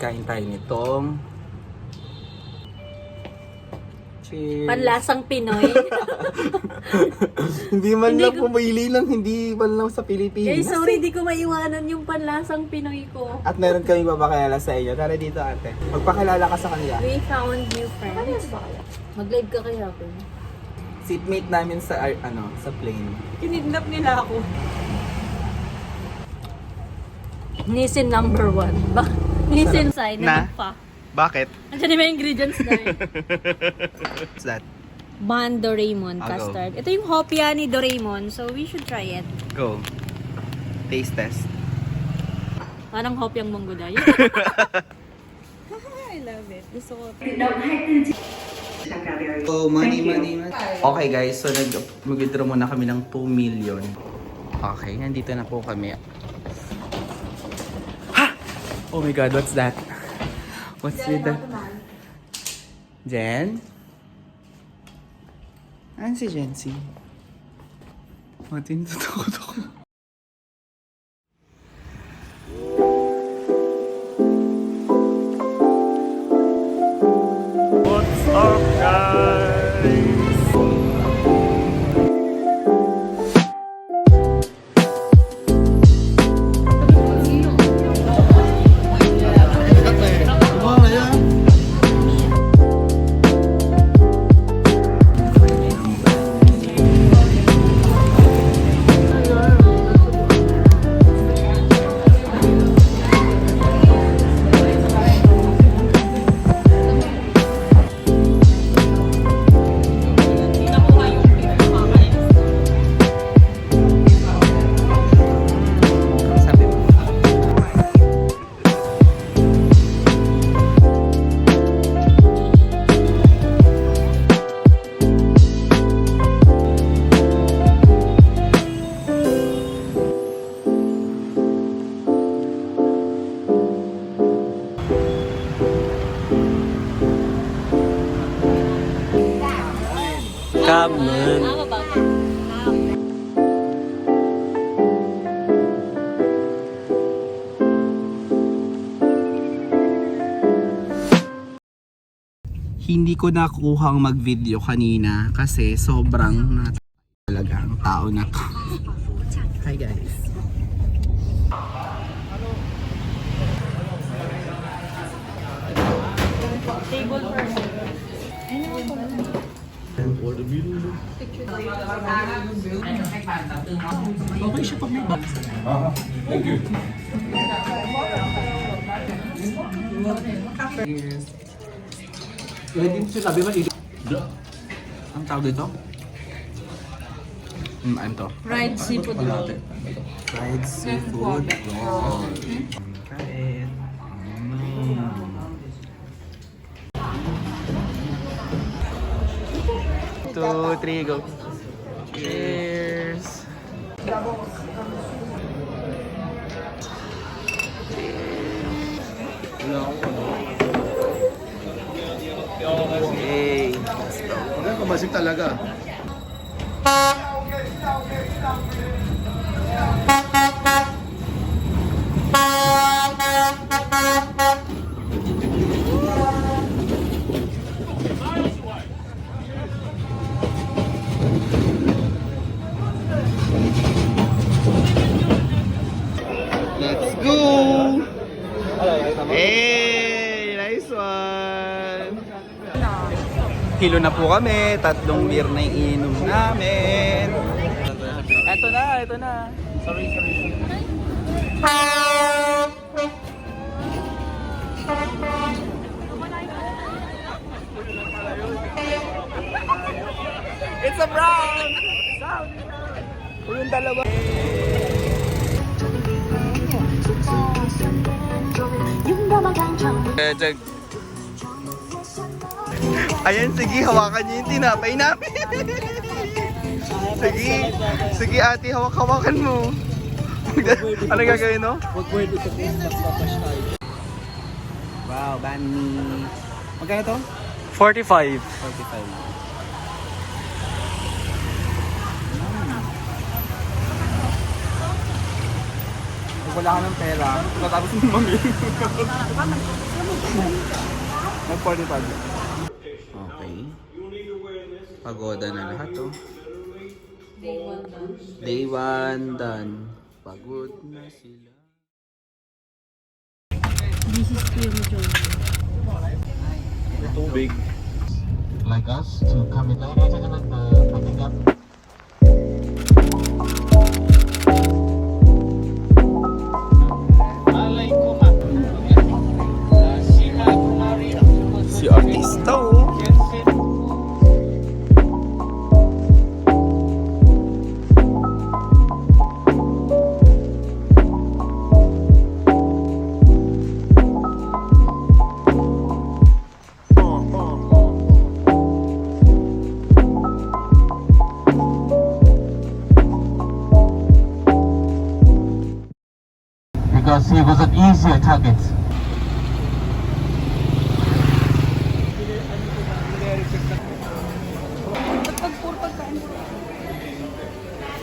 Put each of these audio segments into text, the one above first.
kain tayo nitong cheers. Panlasang Pinoy. Hindi man lang pumili lang, hindi man lang sa Pilipinas. Eh, sorry, di ko maiwanan yung panlasang Pinoy ko. At meron kaming papakilala sa inyo. Tara dito, ate. Magpakilala ka sa kanila. We found new friends. Mag-live ka kaya ako. Seatmate namin sa sa plane. Kinidnap nila ako. Nissin number 1. Nissin side Na? na pa. Bakit? Andiyan yung mga ingredients na eh. What's that? Ban Doraemon I'll go. custard. Ito yung hopia ni Doraemon, so we should try it. Go. Taste test. Parang hopyang monggoda. I love it. Gusto ko. Oh, money. Okay guys, so mag-withdraw muna kami ng 2 million. Okay, nandito na po kami. Ha! Oh my god, what's that? What's with that? Jen? Ano si Jency? Tinutukot ako. What's up, guys? Kamen. Hindi ko nakuhang mag-video kanina kasi sobrang talaga ang tao na to. Hi guys. Table for Okay siya pag may box. Thank you. Cheers. Hindi mo sinabi mo, ang tawag dito? Ano to? fried seafood roll. Fried seafood roll. Kain. 2, 3, go. Cheers. Yay. Wala ka masig talaga. Let's go! Hey! Nice one! Kilo na po kami. 3 beer na yung inom namin. Ito na. Sorry. It's a brown! Yung dalawa. Ayan, sige, hawakan niyo yung tinapay namin. Sige ate, hawak-hawakan mo. Ano gagawin, no? Wow, bani. Magkano to? 45. 45. wala ka ng pera, tapos mo mamili. Nag-45. Okay. Pagoda na lahat to. Day 1 done. Pagod na sila. This is Kuya John. Tubig. Like us to come in. Ladies and gentlemen, picking up. Si artista oh. Because he was an easier target.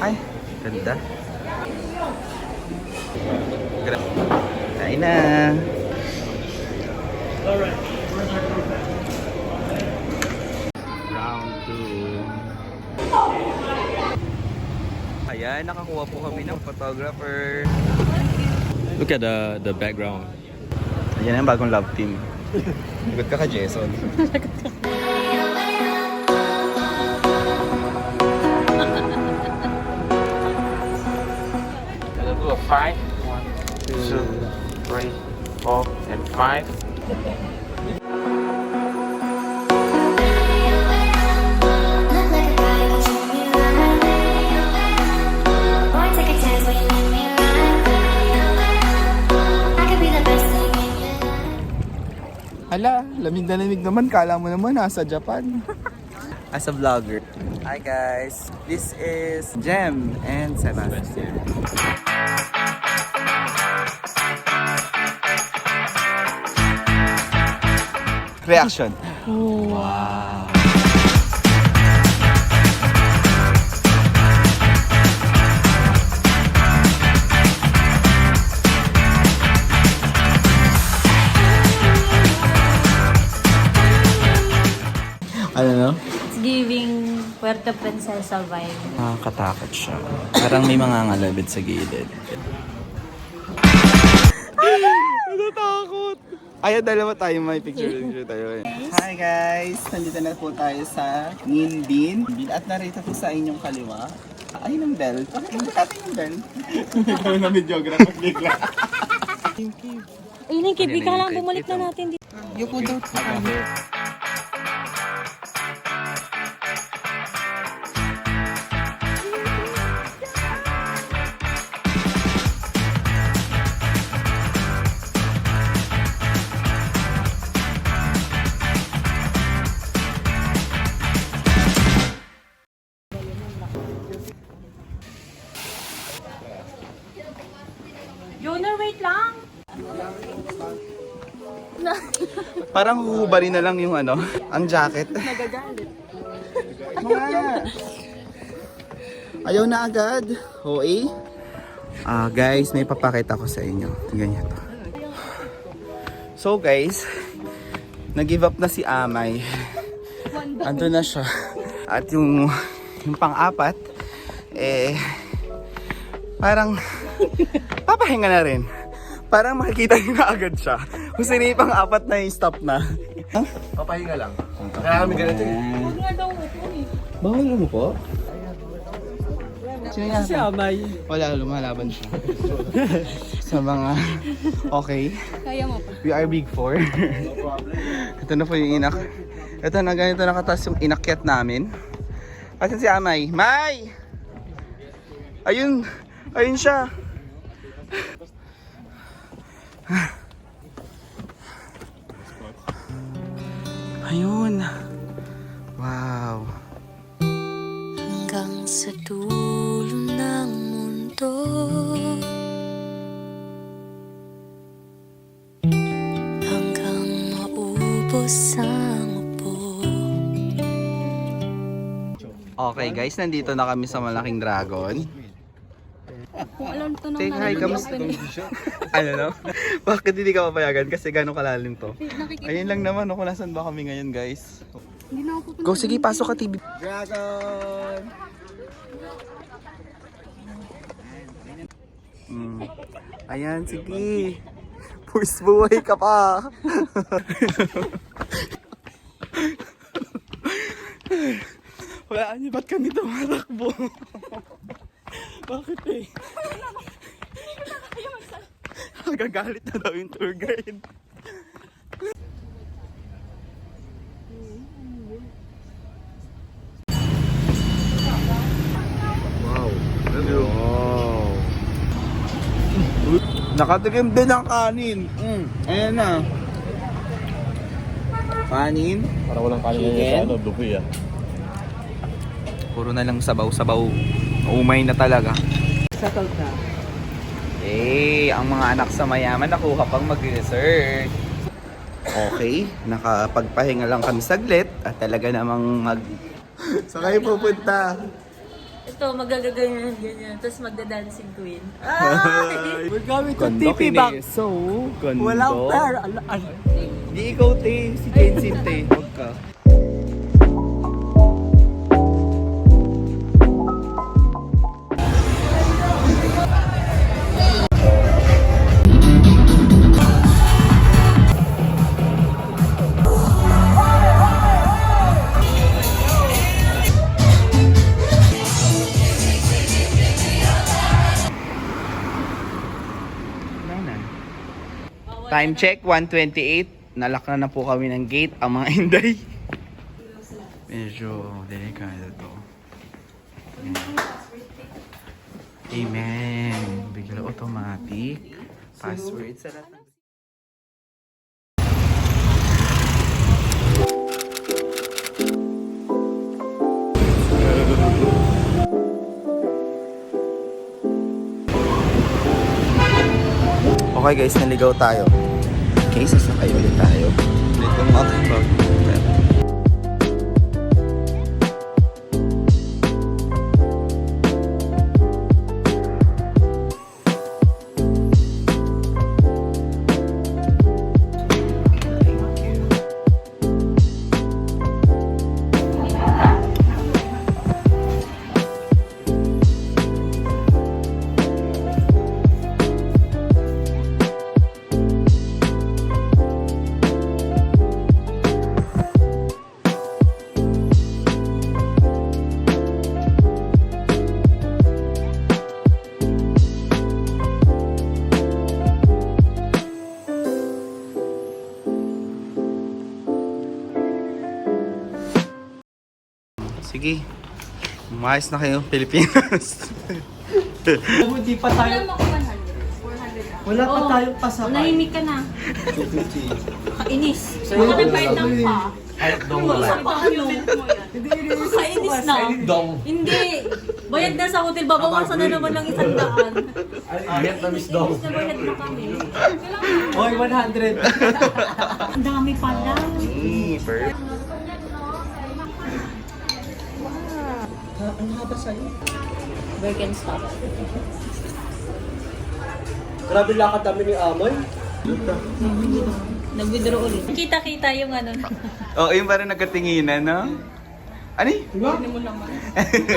Ay, ganda. Kain na. Round 2. Ayan, nakakuha po kami ng photographer. Look at the background. Ayan ang bagong love team. Ikot ka Jason. Gonna do a 5. 1, 2, 3, 4, and 5. Hala, lamig na lamig naman. Kala mo naman nasa Japan. As a vlogger. Hi guys, this is Jem and Sebastian. Reaction. Wow. Ano no? It's giving Puerto Princesa vibe. Nakakatakot siya. Parang may mga ngalabit sa gilid. Natatakot! Ayaw, dalawa tayo, may picture tayo. Hi guys! Nandito na po tayo sa Nindin. At narito po sa inyong kaliwa. Ay, ng bell. Pakita natin yung bell. Ikaw na videographer bigla. Ayun yung kibig ka lang, bumalik na natin dito. Yuko daw tayo. Junior, wait lang! Parang huhubarin na lang yung ano, ang jacket. Nagagalit. Mga! Ayaw na agad. Okay? Guys, may papakita ko sa inyo. Tingnan nyo to. So guys, nag-give up na si Amay. Ando na siya. At yung pang-apat, parang papahinga na rin. Parang makikita nyo na agad siya. Kung sino yung pang-apat na yung stop na. Papahinga lang. Kaya kami ganito eh. Huwag nga daw upo eh. Bawal mo po? Sino yan? Si Amay. Wala, lumalaban siya. Sa mga okay. Kaya mo pa. We are big four. Ito na po yung inak. Ito na ganito nakatas yung inakyat namin. Kasi si Amay. May! Ayun! Ayun siya! Ayun! Wow! Hanggang sa dulo ng mundo, hanggang maubos ang upo. Okay guys, nandito na kami sa malaking dragon. Kung alam to nung Say hi, kamusta? Ano no? Bakit hindi ka papayagan? Kasi gano'ng kalalim to. Ayun lang naman, kung nasan ba kami ngayon, guys. Hindi na ako pupunta. Go, sige, pasok ka, TV. Dragon! Ayan, sige. Push buhay ka pa. Wala niyo, ba't kami tumatakbo? Bakit eh? Gagalit na daw yung tour guide. Wow. Nakatikim din ang kanin. Ayan na. Kanin. Para walang kanin Chicken. sa buffet ah. Puro na lang sabaw-sabaw. Umay na talaga. Settled na. Eh, ang mga anak sa mayaman nakuha pang mag-research. Okay, nakapagpahinga lang kami saglit at talaga namang Saan kayo pupunta? Ito, magagaganyan-ganyan. Tapos magda-dancing queen. We're going to TP Bank. So, ganda. Walang pera. Hindi ikaw, te. Si Jensin, te. Huwag ka. Time check, 1:28. Nalak na po kami ng gate ang mga inday. Medyo delikado to. Amen. Bigla automatic. Password sa lahat. Okay guys, naligaw tayo. Okay, sasakay ulit tayo. Ulit yung aking bag. Sige. Umayos na kayo, Pilipinas. Hindi pa tayo, Alam mo ko 100. 400 wala pa tayong pasakay. Nahimik ka na. Kainis. Baka nagbayad ng pa. Ayok dong wala. Kainis na. Dong. Hindi. Bayad na sa hotel. Babawasan na naman ng 100. Ayok na miss dong. Kainis na bayad na kami. Hoy, 100. Ang dami pala. Perfect. Ang haba sa'yo. Birkenstock. Grabe lakad kami ni Amoy. Nag-withdraw ulit. Kita-kita yung ano. Oh, yung parang nagkatinginan, no? Ano eh? Hindi mo naman.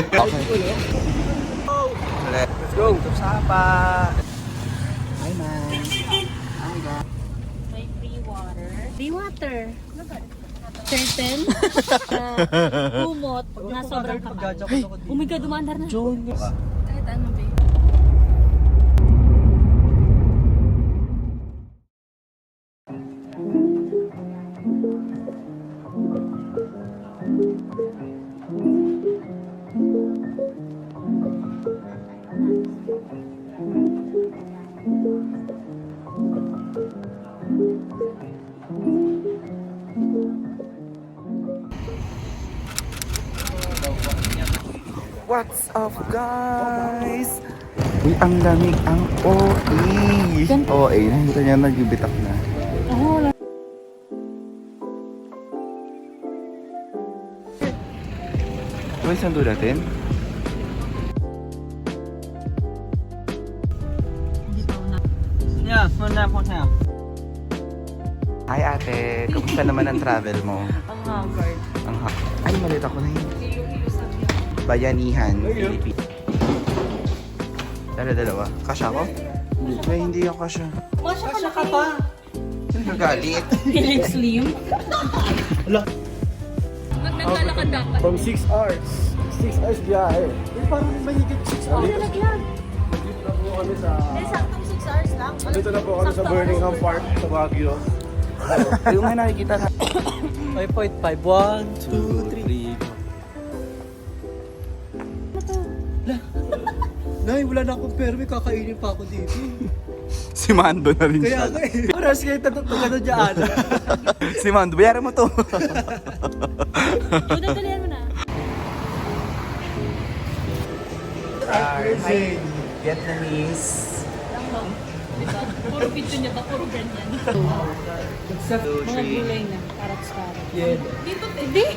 Okay. Let's go! Sapa! Hi, man. Hi, guys. May free water. Free water. Certain kumot na sobrang kapal. Oh my God, dumaandar na. Kahit ano, babe. What's up, guys? Uy, ang lamig ang OE. OE, nakita niya nagbibitak na. Uy, saan doon natin? Hi ate, kamusta naman ang travel mo? Ang haggard. Ay, malit ako na yun. Bayanihan, Philippines. Dalawa. Kasha ko? Ay, hindi ako kasha. Masya ka pa. Nagagalit. Feeling slim. Naglalakad dapat. From 6 hours. 6 hours biyahe. Parang mahigit 6 hours. Nalagyan. Dito na po kami sa... Saktong 6 hours lang. Dito na po kami sa Birmingham Park sa Baguio. Yung nga nakikita na. 5.5. 1, 2, 3. Nay, wala na akong permi. Kakainin pa ako dito. Si Mando na rin Kaya siya. nga eh. Oras kayo tatutulad na dyan. Si Mando, bayaran mo to. Dalihan mo na. Hi, Vietnamese. Diba? Puro video niya ba? Puro ganyan. Mga gulay na. Carrots. Yeah. Hindi.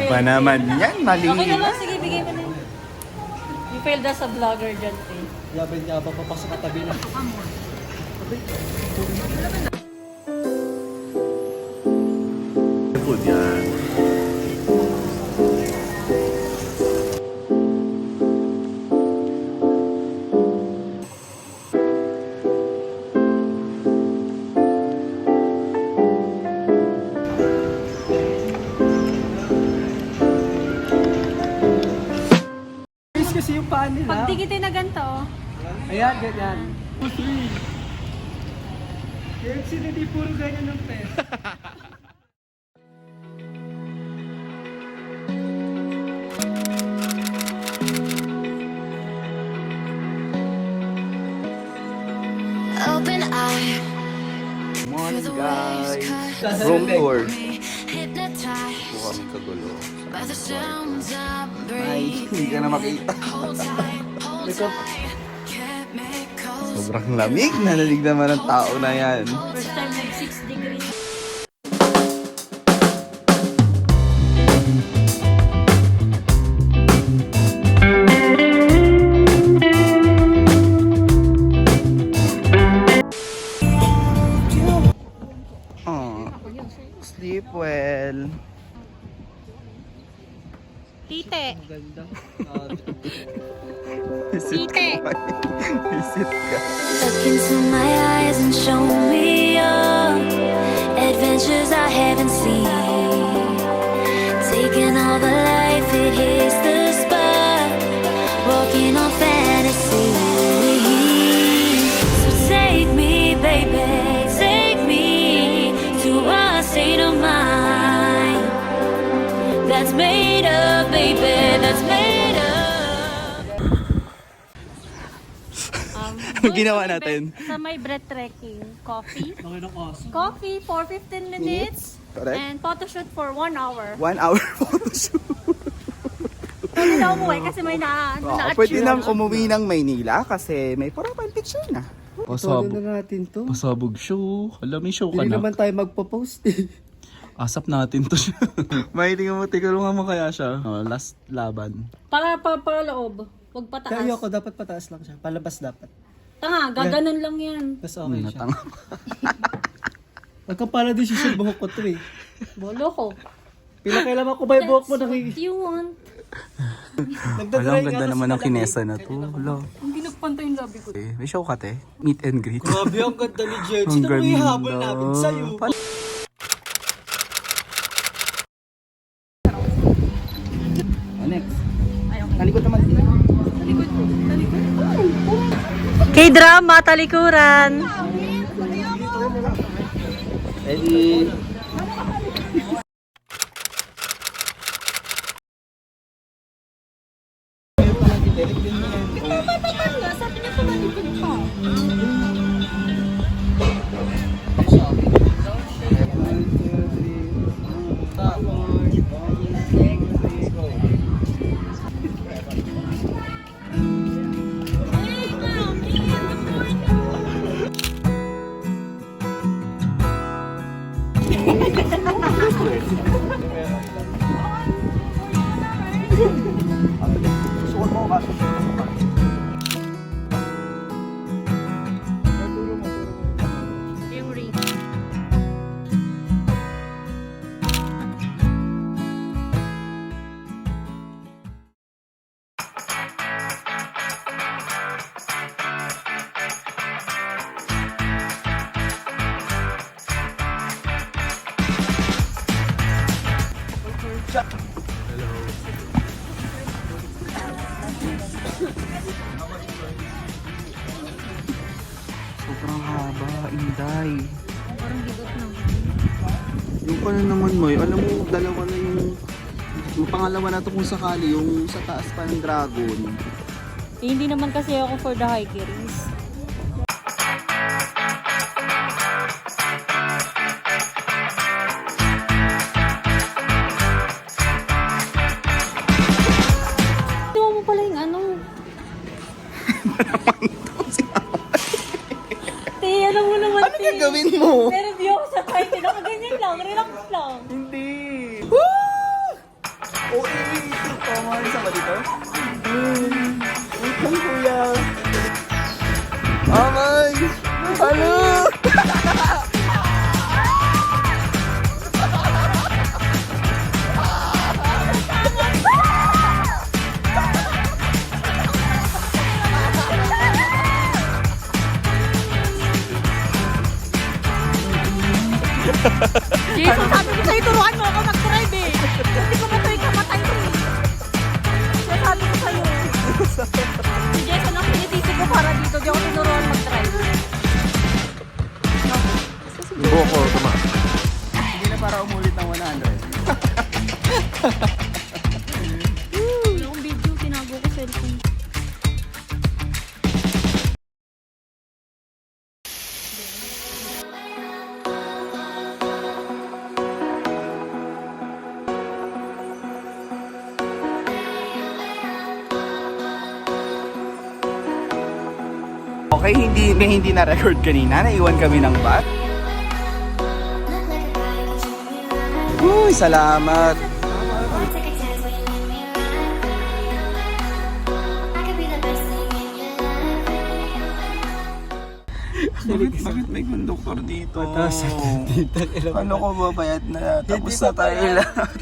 Pa naman yan, mali. Okay na lang. Sige, bigay mo na yun. You failed as a vlogger dyan, eh. Yaban niya ba? Papasok ka tabi na. Food yan. Guys, kasi yung paan nila. Pag dikitin na ganito, oh. Ayan, ganyan. 2, 3. KFC na di puro ganyan ng pes. Open eye, Morning the waves guys. cut Room tour. me, hypnotized Po kami kagulo. by the sounds I Ay, breathe. hindi ka na makita. Hold tight, chemicals. Sobrang lamig. Nalalig naman ang tao na yan. First time nag 6 degrees. Oh, sleep well. Tite. Ganda. Visit Tite. ka. Visit ka. Look into my eyes and show me your adventures I haven't seen. Taking all the life, it hits the spot. Walking on fantasy. So take me, baby, take me to a state of mind that's made up, baby, that's made up. Anong ginawa natin? Sa may breath trekking, coffee. Okay na kasi. Coffee for 15 minutes. Correct. And photoshoot for 1 hour. 1 hour photoshoot. Pwede na umuwi kasi may Pwede nang umuwi ng Maynila kasi may profile picture na. Todo na natin to. Pasabog show. Alam, may show ka Hindi na. naman tayo magpo-post eh. Asap natin to siya. May tingnan mo, tigalungan mo kaya siya. Oh, last laban. Para loob. Huwag pataas. Kaya ayoko, dapat pataas lang siya. Palabas dapat. Tanga, gaganon lang yan. Mas okay siya. Natanga. Magkapala din siya sa buhok ko to eh. Bolo ko. Pinakailaman ko ba yung buhok mo? What you want? Alam, ang ganda naman ng kinesa na to. Hello. Hindi nagpantay yung labi ko. May show ka te. Meet and greet. Grabe, ang ganda ni Jen. Ang Sino mo ganda. ihabol namin sa'yo? Next. Talikod naman. K-drama, talikuran. Ready? Sabi niya tumalikod pa. Suot mo ka. Yung pala naman mo, alam mo, dalawa na yung pangalawa na to kung sakali, yung sa taas pa ng dragon. Eh, hindi naman kasi ako for the hikers. Tingnan mo pala yung ano. Te, ano mo naman, Ano gagawin mo? Pero di ako sa kahit ganyan lang, relax lang. Hindi! Woo! Oh, tama isa ba dito? Wait lang, kuya. Amay! Ano? Jason, sabi ko sa'yo, turuan mo ako mag-drive eh. Hindi ko ba sa'yo kamatay ko eh. Kaya sabi ko sa'yo. Si Jason ang sinisisi ko para dito, di ako tinuruan mag-drive. Boko, tama. Hindi na para umulit ng 100. Wala akong video, tinago ko cellphone. Okay, hindi na record kanina. Naiwan kami ng bat. Uy, salamat. Bakit may konduktor dito? Kala ko ba bayad na? Tapos na tayo lahat.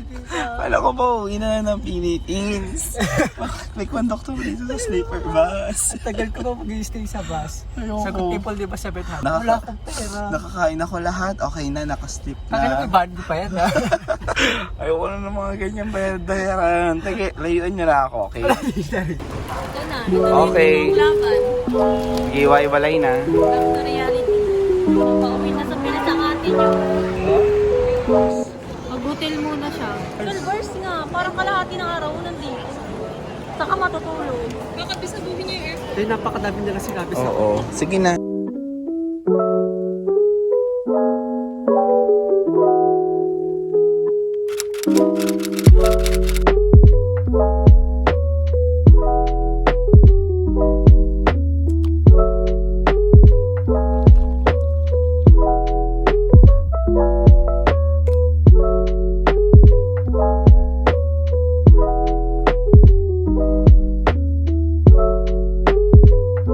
Kala ko ba uwi na ng Philippines? Bakit may konduktor dito sa sleeper bus? Tagal ko ba mag-i-stay sa bus? Ayoko. Sagot people, di ba 700? Naka- Wala akong pera. Nakakain ako lahat. Okay na, nakasleep Kaya na. may bandi pa yan ha? Ayoko na ng mga ganyan bayaran. Sige, layuan niyo na ako, okay? Ito na. Okay. Ito na yung laban. Iwaiwalay na. Back to reality. Pauwi na sa Pinas ang atin yun. Mag-hotel muna siya. 12 hours nga. Parang kalahati ng araw nandito. Saka matutulog. Bakit bisabuhin niya yung airport? Dahil napakadami nila sinabi sa Oo. Sige na.